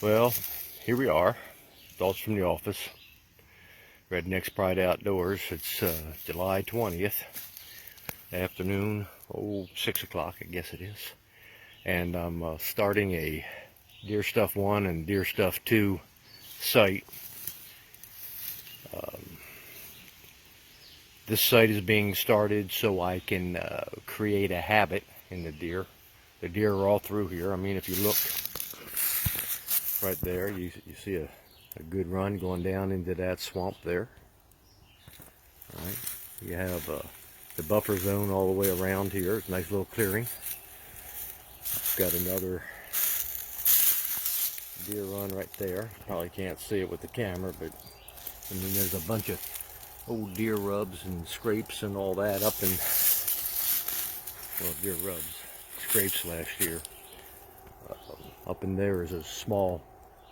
Well, here we are. Thoughts from the office. Rednecks Pride Outdoors. It's July 20th. Afternoon, 6 o'clock, I guess it is. And I'm starting a Deer Stuff 1 and Deer Stuff 2 site. This site is being started so I can create a habit in the deer. The deer are all through here. I mean, if you look right there, you see a good run going down into that swamp there. All right. You have the buffer zone all the way around here. It's a nice little clearing. Got another deer run right there. Probably can't see it with the camera, but I mean, there's a bunch of old deer rubs and scrapes and all that up in, well, deer rubs, scrapes last year. Up in there is a small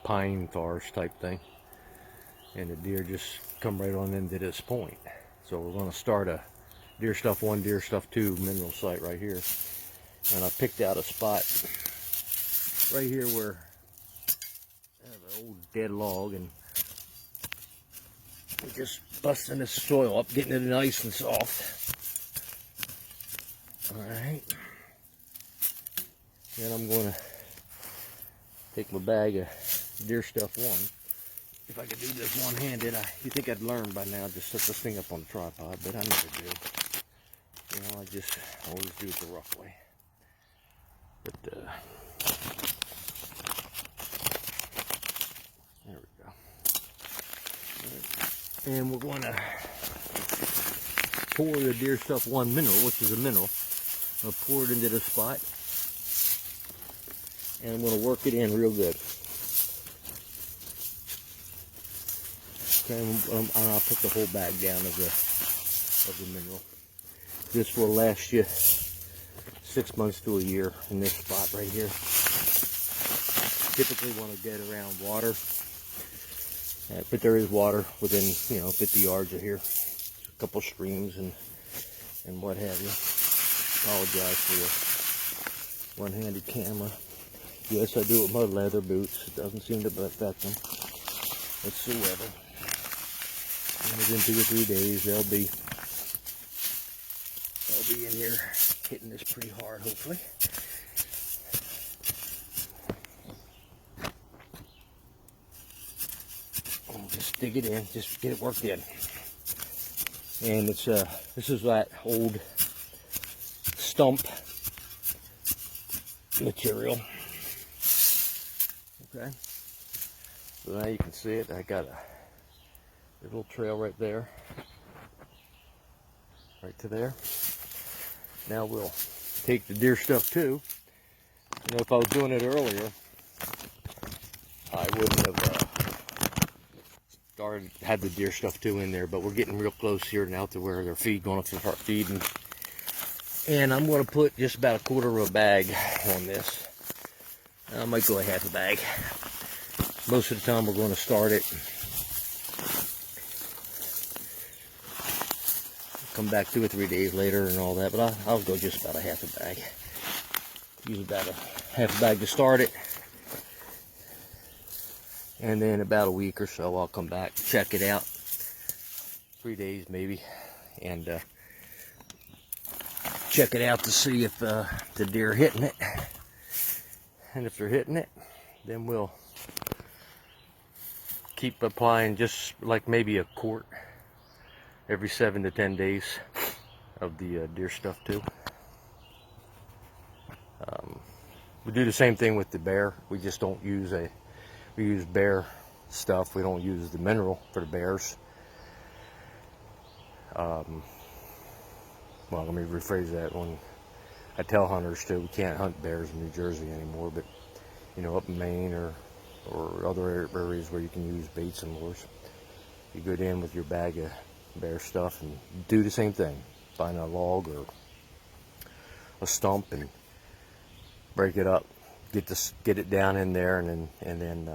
pine forest type thing, and the deer just come right on into this point. So we're going to start a Deer Stuff 1, Deer Stuff 2 mineral site right here. And I picked out a spot right here where I have an old dead log, and we're just busting this soil up, getting it nice and soft. Alright. Then I'm going to take my bag of Deer Stuff 1. If I could do this one-handed, you think I'd learn by now, just set this thing up on the tripod, but I never do. You know, I just always do it the rough way. But, there we go. Right. And we're going to pour the Deer Stuff 1 mineral, which is a mineral. I'll pour it into this spot. And I'm going to work it in real good. Okay, and I'll put the whole bag down of the mineral. This will last you 6 months to a year in this spot right here. Typically want to get around water, but there is water within 50 yards of here. A couple streams and what have you. Apologize for the one-handed camera. Yes, I do it with my leather boots. It doesn't seem to affect them whatsoever. And within 2 or 3 days, they'll be in here hitting this pretty hard, hopefully. And just dig it in, just get it worked in. And it's this is that old stump material. Okay, so now you can see it. I got a little trail right there, right to there. Now we'll take the Deer Stuff 2. You know, if I was doing it earlier, I wouldn't have had the Deer Stuff 2 in there, but we're getting real close here now to where they're going to start feeding. And I'm going to put just about 1/4 of a bag on this. I might go a half a bag. Most of the time we're going to start it. Come back 2 or 3 days later and all that, but I'll go just about a half a bag. Use about a half a bag to start it. And then about a week or so I'll come back, check it out. 3 days maybe. And check it out to see if the deer are hitting it. And if they're hitting it, then we'll keep applying just like maybe a quart every 7 to 10 days of the Deer Stuff 2. We do the same thing with the bear. We just don't use we use bear stuff. We don't use the mineral for the bears. Well, let me rephrase that. When I tell hunters too, we can't hunt bears in New Jersey anymore, but up in Maine or other areas where you can use baits and lures, you go in with your bag of bear stuff and do the same thing. Find a log or a stump and break it up, get it down in there, and then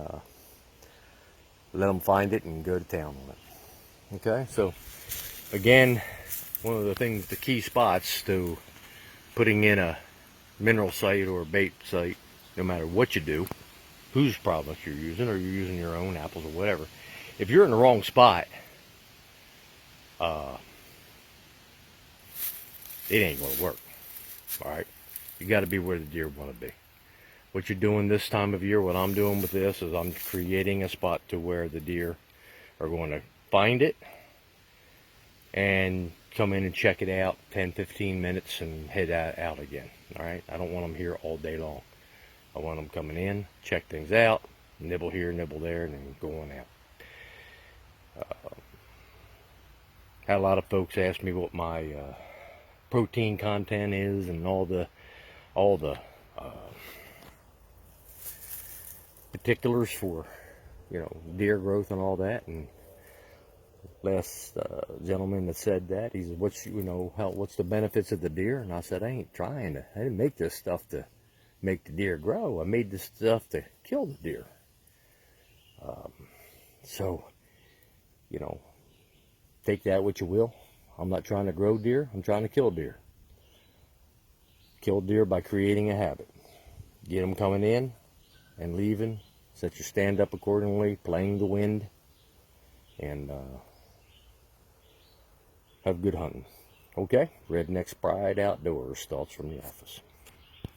let them find it and go to town on it. Okay, so again, one of the key spots to putting in a mineral site or a bait site, no matter what you do, whose product you're using, or you're using your own apples or whatever. If you're in the wrong spot, it ain't going to work. All right, you got to be where the deer want to be. What you're doing this time of year, what I'm doing with this, is I'm creating a spot to where the deer are going to find it and come in and check it out 10-15 minutes and head out again. All right, I don't want them here all day long. I want them coming in, check things out, nibble here, nibble there, and then going out. Had a lot of folks ask me what my protein content is and all the particulars for, you know, deer growth and all that. And last gentleman that said that, he said, what's the benefits of the deer? And I said, I didn't make this stuff to make the deer grow. I made this stuff to kill the deer. So, you know, take that what you will. I'm not trying to grow deer. I'm trying to kill deer. Kill deer by creating a habit. Get them coming in and leaving. Set your stand up accordingly, playing the wind, and have good hunting. Okay? Rednecks Pride Outdoors, thoughts from the office.